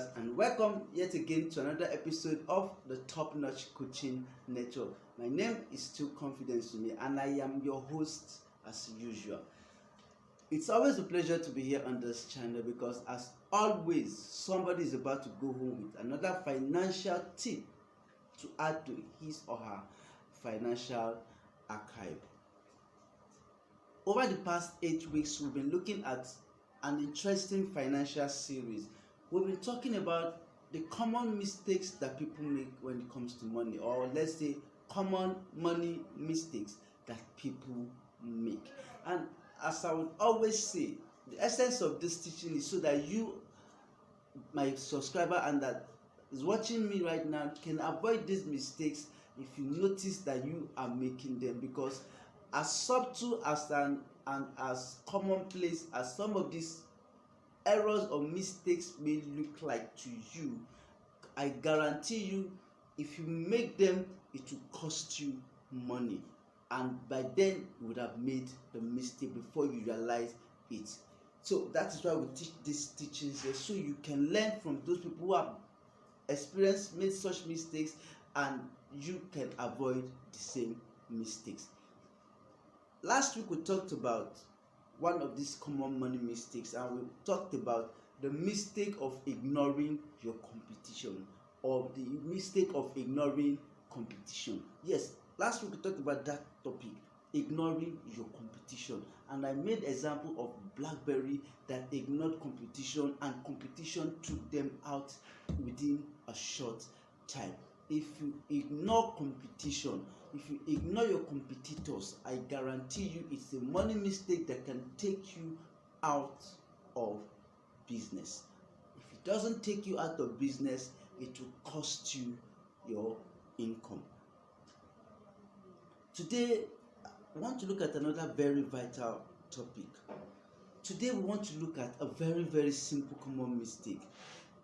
viewers, and welcome yet again to another episode of the Top Notch Coaching Network. My name is still Confidence to me, and I am your host as usual. It's always a pleasure to be here on this channel because, as always, somebody is about to go home with another financial tip to add to his or her financial archive. Over the past 8 weeks, we've been looking at an interesting financial series. We've been talking about the common mistakes that people make when it comes to money, or let's say common money mistakes that people make. And as I would always say, the essence of this teaching is so that you, my subscriber, and that is watching me right now, can avoid these mistakes if you notice that you are making them. Because as subtle as and as commonplace as some of these errors or mistakes may look like to you, I guarantee you, if you make them, it will cost you money, and by then you would have made the mistake before you realize it. So that is why we teach these teachings here, so you can learn from those people who have made such mistakes, and you can avoid the same mistakes. Last week we talked about one of these common money mistakes, and we talked about the mistake of ignoring your competition, or the mistake of ignoring competition. Yes, last week we talked about that topic, ignoring your competition, and I made example of BlackBerry that ignored competition, and competition took them out within a short time. If you ignore competition, if you ignore your competitors, I guarantee you it's a money mistake that can take you out of business. If it doesn't take you out of business, it will cost you your income. Today, I want to look at another very vital topic. Today, we want to look at a very, very simple common mistake.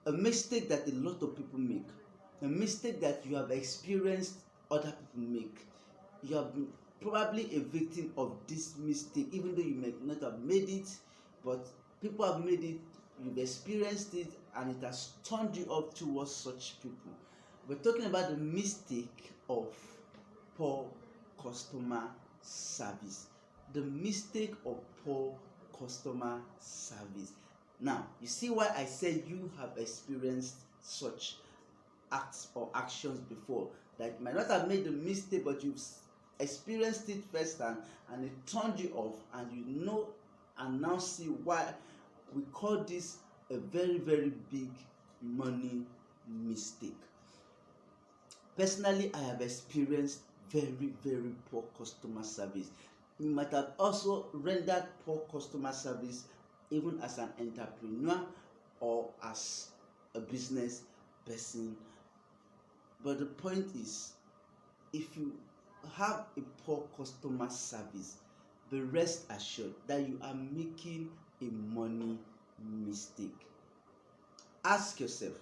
A mistake that a lot of people make. A mistake that you have experienced other people make. You have been probably a victim of this mistake, even though you may not have made it, but people have made it, you've experienced it, and it has turned you up towards such people. We're talking about the mistake of poor customer service. The mistake of poor customer service. Now, you see why I said you have experienced such acts or actions before, that you might not have made the mistake, but you've experienced it firsthand, and it turned you off, and you know and now see why we call this a very, very big money mistake. Personally, I have experienced very, very poor customer service. You might have also rendered poor customer service even as an entrepreneur or as a business person. But the point is, if you have a poor customer service, be rest assured that you are making a money mistake. Ask yourself,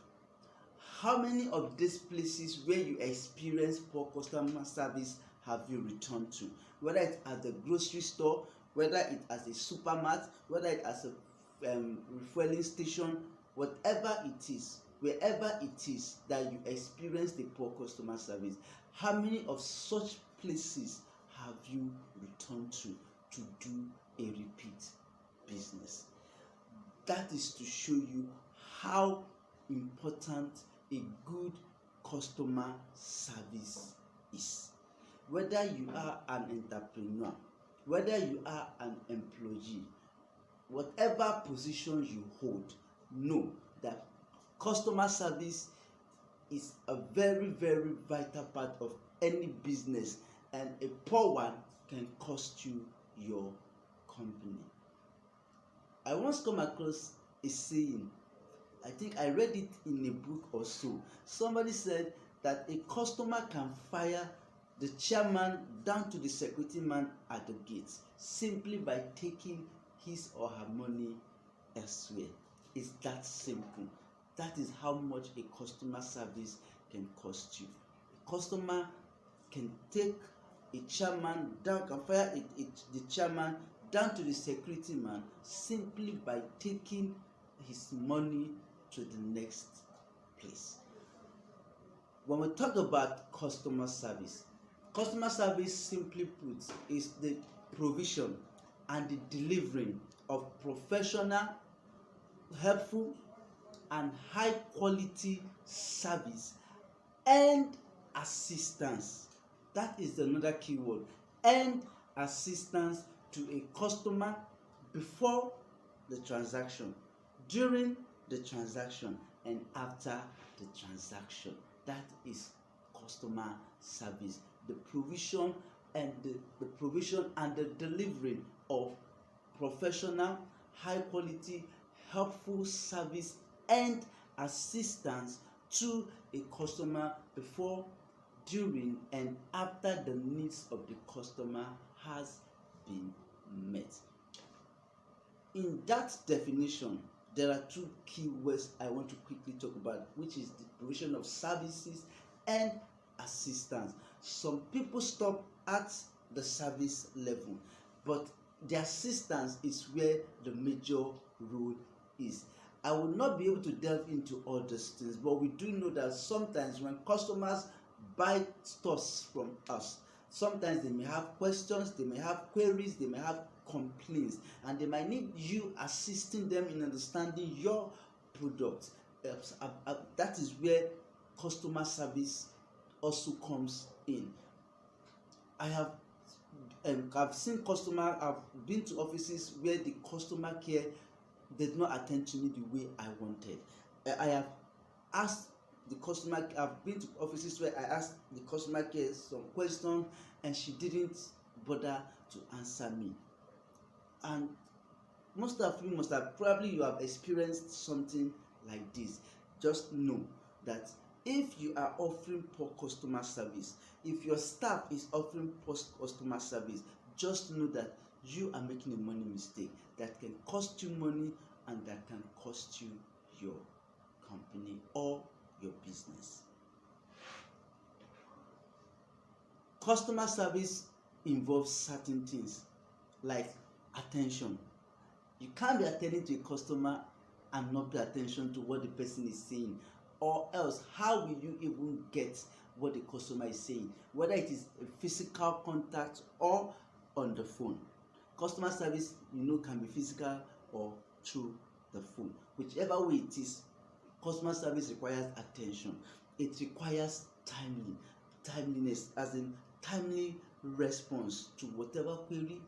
how many of these places where you experience poor customer service have you returned to? Whether it's at the grocery store, whether it's at a supermarket, whether it's at a refueling station, whatever it is, wherever it is that you experience the poor customer service, how many of such places have you returned to do a repeat business? That is to show you how important a good customer service is. Whether you are an entrepreneur, whether you are an employee, whatever position you hold, know that customer service is a very, very vital part of any business, and a poor one can cost you your company. I once come across a saying, I think I read it in a book or so. Somebody said that a customer can fire the chairman down to the security man at the gates simply by taking his or her money elsewhere. It's that simple. That is how much a customer service can cost you. A customer can take a chairman down, can fire the chairman down to the security man simply by taking his money to the next place. When we talk about customer service simply put is the provision and the delivering of professional, helpful and high quality service and assistance. That is another key word. And assistance to a customer before the transaction, during the transaction and after the transaction. That is customer service. The provision and the delivery of professional, high quality, helpful service and assistance to a customer before, during and after the needs of the customer has been met. In that definition, there are two key words I want to quickly talk about, which is the provision of services and assistance. Some people stop at the service level, but the assistance is where the major role is. I will not be able to delve into all these things, but we do know that sometimes when customers buy stuff from us, sometimes they may have questions, they may have queries, they may have complaints, and they might need you assisting them in understanding your product. That is where customer service also comes in. I've seen I've been to offices where the customer care did not attend to me the way I wanted. I have asked the customer, I've been to offices where I asked the customer care some questions and she didn't bother to answer me. And most of you must have, probably you have experienced something like this. Just know that if you are offering poor customer service, if your staff is offering poor customer service, just know that you are making a money mistake that can cost you money and that can cost you your company or your business. Customer service involves certain things like attention. You can't be attending to a customer and not pay attention to what the person is saying, or else how will you even get what the customer is saying, whether it is a physical contact or on the phone. Customer service, can be physical or through the phone. Whichever way it is, customer service requires attention. It requires timeliness, as in timely response to whatever query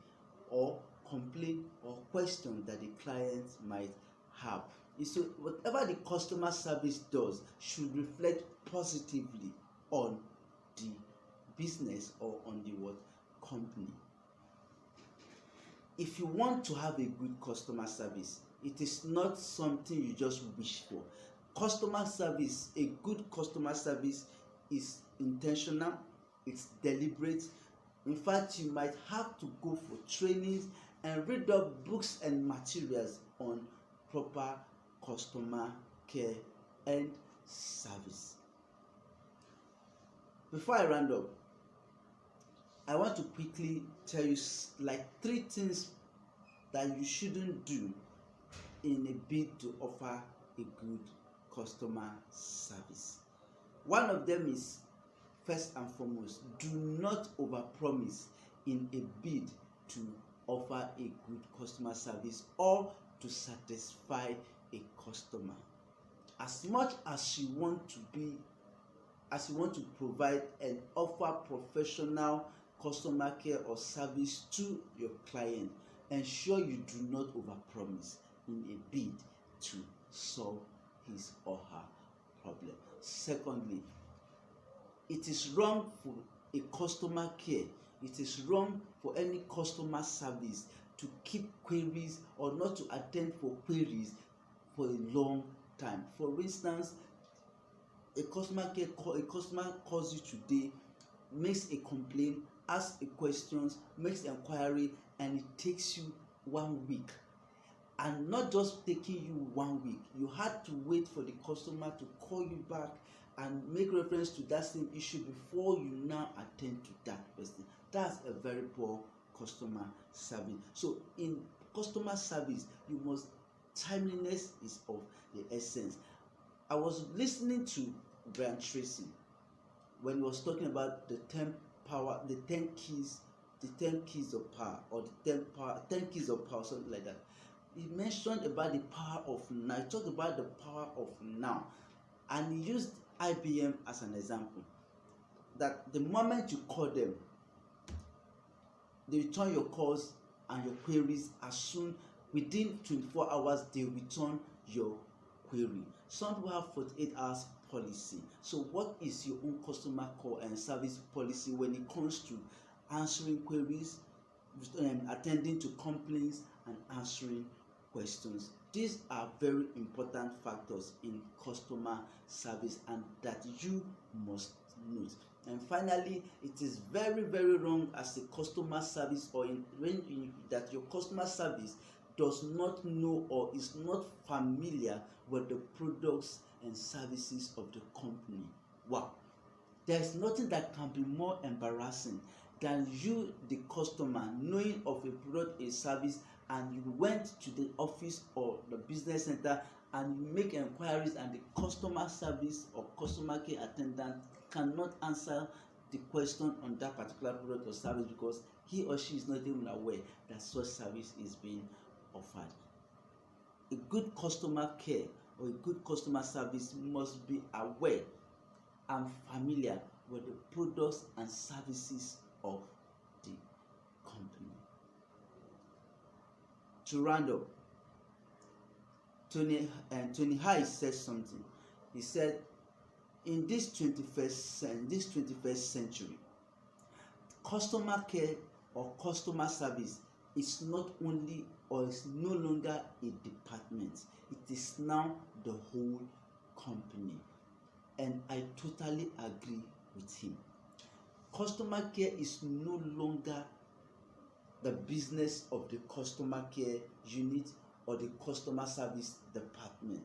or complaint or question that the client might have. So whatever the customer service does should reflect positively on the business or on the company. If you want to have a good customer service, it is not something you just wish for. Customer service, a good customer service is intentional, it's deliberate. In fact, you might have to go for trainings and read up books and materials on proper customer care and service. Before I round up, I want to quickly tell you like 3 things that you shouldn't do in a bid to offer a good customer service. One of them is, first and foremost, do not overpromise in a bid to offer a good customer service or to satisfy a customer. As much as you want to provide and offer professional customer care or service to your client, ensure you do not overpromise in a bid to solve his or her problem. Secondly, it is wrong for a customer care, it is wrong for any customer service to keep queries or not to attend for queries for a long time. For instance, a customer calls you today, makes a complaint, asks a questions, makes inquiry, and it takes you 1 week. And not just taking you 1 week, you had to wait for the customer to call you back and make reference to that same issue before you now attend to that person. That's a very poor customer service. So in customer service, timeliness is of the essence. I was listening to Brian Tracy when he was talking about the 10 keys, the 10 keys of power, or the 10 keys of power, something like that. He mentioned about the power of now. He talked about the power of now, and he used IBM as an example. That the moment you call them, they return your calls and your queries as soon within 24 hours. They return your query. Some people have 48 hours policy. So what is your own customer call and service policy when it comes to answering queries, attending to complaints, and answering questions? These are very important factors in customer service and that you must note. And finally, it is very wrong as a customer service that your customer service does not know or is not familiar with the products and services of the company. Wow, there is nothing that can be more embarrassing than you, the customer, knowing of a product, a service, and you went to the office or the business center and you make inquiries, and the customer service or customer care attendant cannot answer the question on that particular product or service because he or she is not even aware that such service is being offered. A good customer care or a good customer service must be aware and familiar with the products and services of the company. To round up, Tony Hayes said something. He said, in this 21st century, customer care or customer service is not only or is no longer a department. It is now the whole company. And I totally agree with him. Customer care is no longer the business of the customer care unit or the customer service department.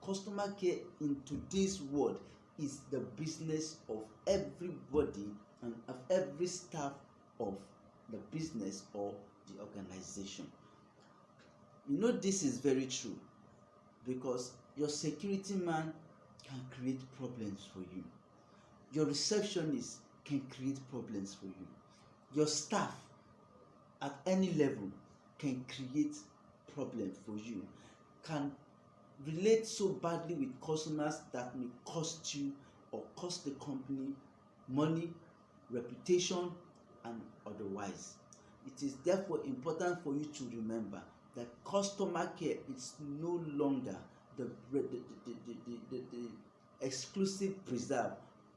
Customer care in today's world is the business of everybody and of every staff of the business or the organization. You know, this is very true because your security man can create problems for you. Your receptionist can create problems for you. Your staff at any level can create problems for you, can relate so badly with customers that may cost you or cost the company money, reputation, and otherwise. It is therefore important for you to remember that customer care is no longer the exclusive preserve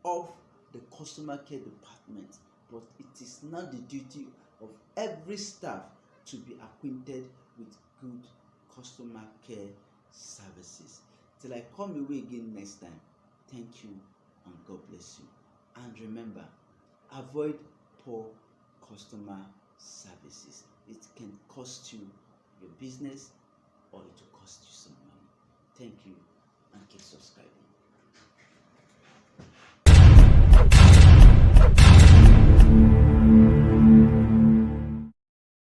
of the customer care department, but it is now the duty of every staff to be acquainted with good customer care services. Till I come away again next time, thank you and God bless you. And remember, avoid poor customer services. It can cost you your business or it will cost you some money. Thank you and keep subscribing.